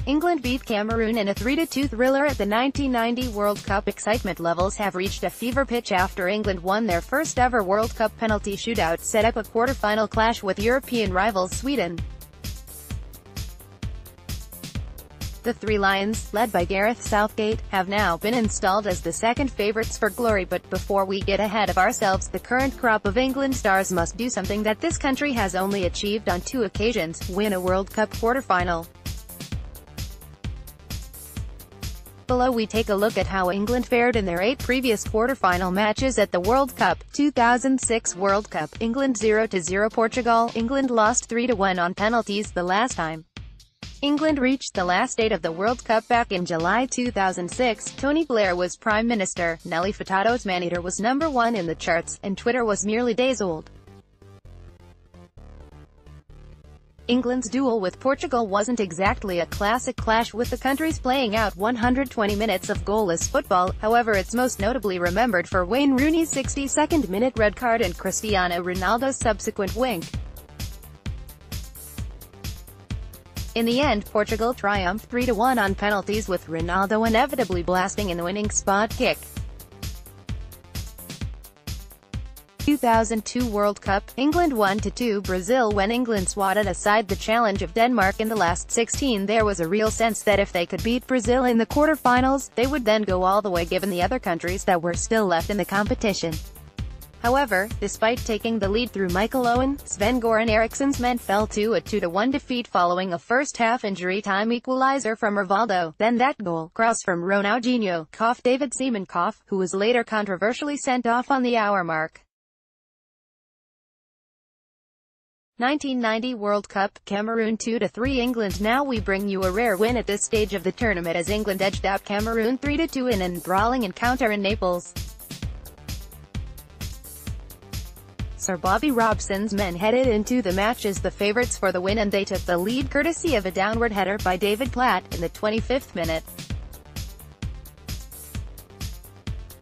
England beat Cameroon in a 3-2 thriller at the 1990 World Cup. Excitement levels have reached a fever pitch after England won their first ever World Cup penalty shootout, set up a quarter-final clash with European rivals Sweden. The Three Lions, led by Gareth Southgate, have now been installed as the second favourites for glory. But before we get ahead of ourselves, the current crop of England stars must do something that this country has only achieved on 2 occasions: win a World Cup quarter-final. Below we take a look at how England fared in their 8 previous quarter-final matches at the World Cup. 2006 World Cup, England 0-0 Portugal. England lost 3-1 on penalties the last time England reached the last 8 of the World Cup back in July 2006. Tony Blair was Prime Minister, Nelly Furtado's Maneater was #1 in the charts, and Twitter was merely days old. England's duel with Portugal wasn't exactly a classic clash, with the countries playing out 120 minutes of goalless football. However, it's most notably remembered for Wayne Rooney's 62nd-minute red card and Cristiano Ronaldo's subsequent wink. In the end, Portugal triumphed 3-1 on penalties, with Ronaldo inevitably blasting in the winning spot kick. 2002 World Cup, England 1-2 Brazil. When England swatted aside the challenge of Denmark in the last 16, there was a real sense that if they could beat Brazil in the quarter-finals, they would then go all the way given the other countries that were still left in the competition. However, despite taking the lead through Michael Owen, Sven-Goran Eriksson's men fell to a 2-1 defeat following a first-half injury-time equalizer from Rivaldo. Then that goal, cross from Ronaldinho, David Seaman, who was later controversially sent off on the hour mark. 1990 World Cup, Cameroon 2-3 England. Now we bring you a rare win at this stage of the tournament, as England edged out Cameroon 3-2 in an enthralling encounter in Naples. Sir Bobby Robson's men headed into the match as the favourites for the win, and they took the lead courtesy of a downward header by David Platt in the 25th minute.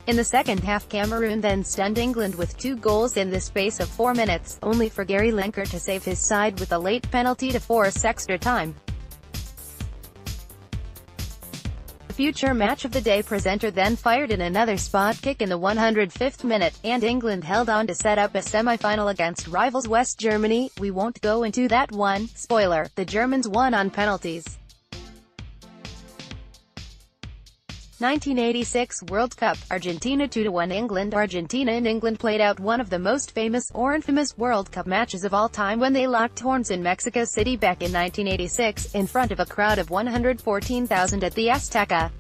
In the second half, Cameroon then stunned England with 2 goals in the space of 4 minutes, only for Gary Lineker to save his side with a late penalty to force extra time. The future match of the day presenter then fired in another spot kick in the 105th minute, and England held on to set up a semi-final against rivals West Germany. We won't go into that one. Spoiler: the Germans won on penalties. 1986 World Cup, Argentina 2-1 England. Argentina and England played out one of the most famous, or infamous, World Cup matches of all time when they locked horns in Mexico City back in 1986, in front of a crowd of 114,000 at the Azteca.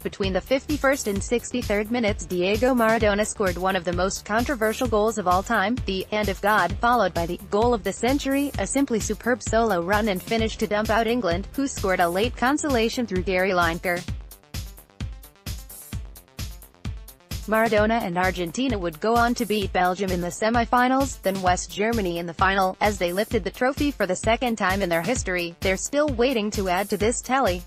Between the 51st and 63rd minutes, Diego Maradona scored one of the most controversial goals of all time, the "Hand of God," followed by the "goal of the century," a simply superb solo run and finish to dump out England, who scored a late consolation through Gary Lineker. Maradona and Argentina would go on to beat Belgium in the semi-finals, then West Germany in the final, as they lifted the trophy for the second time in their history. They're still waiting to add to this tally.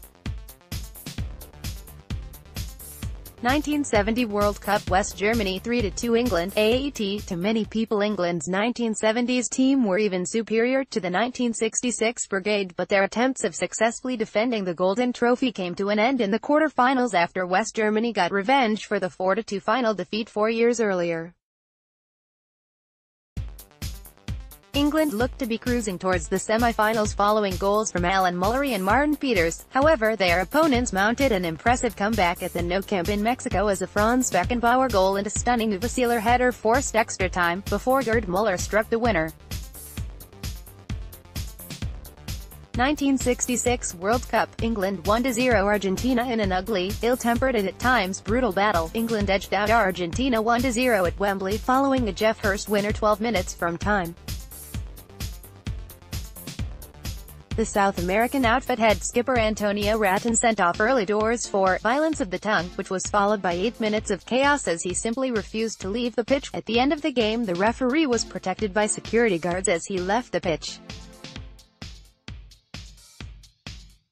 1970 World Cup, West Germany 3-2 England. AAT, to many people England's 1970s team were even superior to the 1966 brigade, but their attempts of successfully defending the Golden Trophy came to an end in the quarter-finals after West Germany got revenge for the 4-2 final defeat 4 years earlier. England looked to be cruising towards the semi-finals following goals from Alan Mullery and Martin Peters. However, their opponents mounted an impressive comeback at the Nou Camp in Mexico as a Franz Beckenbauer goal and a stunning Uwe Seeler header forced extra time, before Gerd Müller struck the winner. 1966 World Cup, England 1-0 Argentina. In an ugly, ill-tempered and at times brutal battle, England edged out Argentina 1-0 at Wembley following a Geoff Hurst winner 12 minutes from time. The South American outfit head skipper Antonio Ratton sent off early doors for violence of the tongue, which was followed by 8 minutes of chaos as he simply refused to leave the pitch. At the end of the game, the referee was protected by security guards as he left the pitch.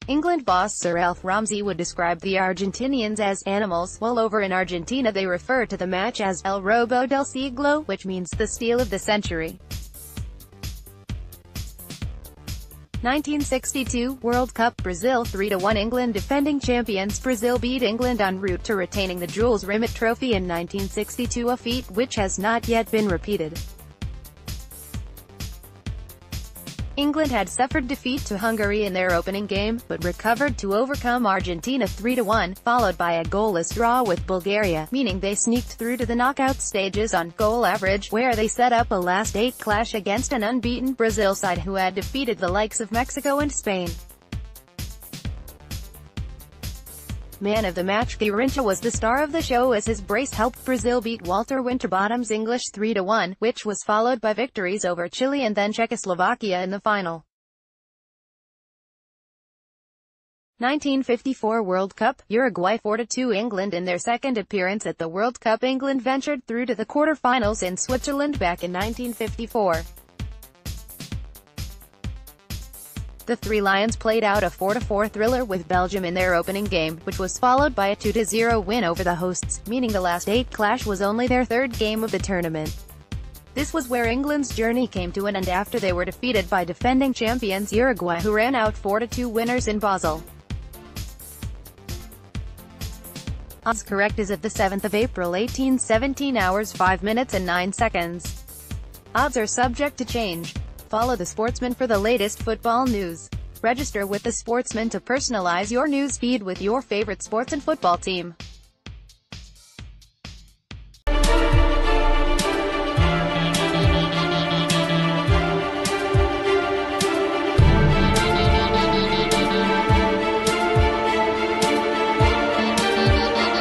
England boss Sir Alf Ramsey would describe the Argentinians as animals, while over in Argentina they refer to the match as El Robo del Siglo, which means the steal of the century. 1962 World Cup Brazil 3-1 England. Defending champions Brazil beat England en route to retaining the Jules Rimet Trophy in 1962, a feat which has not yet been repeated. England had suffered defeat to Hungary in their opening game, but recovered to overcome Argentina 3-1, followed by a goalless draw with Bulgaria, meaning they sneaked through to the knockout stages on goal average, where they set up a last-8 clash against an unbeaten Brazil side who had defeated the likes of Mexico and Spain. Man of the match Garrincha was the star of the show as his brace helped Brazil beat Walter Winterbottom's English 3-1, which was followed by victories over Chile and then Czechoslovakia in the final. 1954 World Cup, Uruguay 4-2 England. In their second appearance at the World Cup, England ventured through to the quarter-finals in Switzerland back in 1954. The Three Lions played out a 4-4 thriller with Belgium in their opening game, which was followed by a 2-0 win over the hosts, meaning the last 8 clash was only their third game of the tournament. This was where England's journey came to an end after they were defeated by defending champions Uruguay, who ran out 4-2 winners in Basel. Odds correct is at the 7th of April 1817 hours 5 minutes and 9 seconds. Odds are subject to change. Follow The Sportsman for the latest football news. Register with The Sportsman to personalize your news feed with your favorite sports and football team.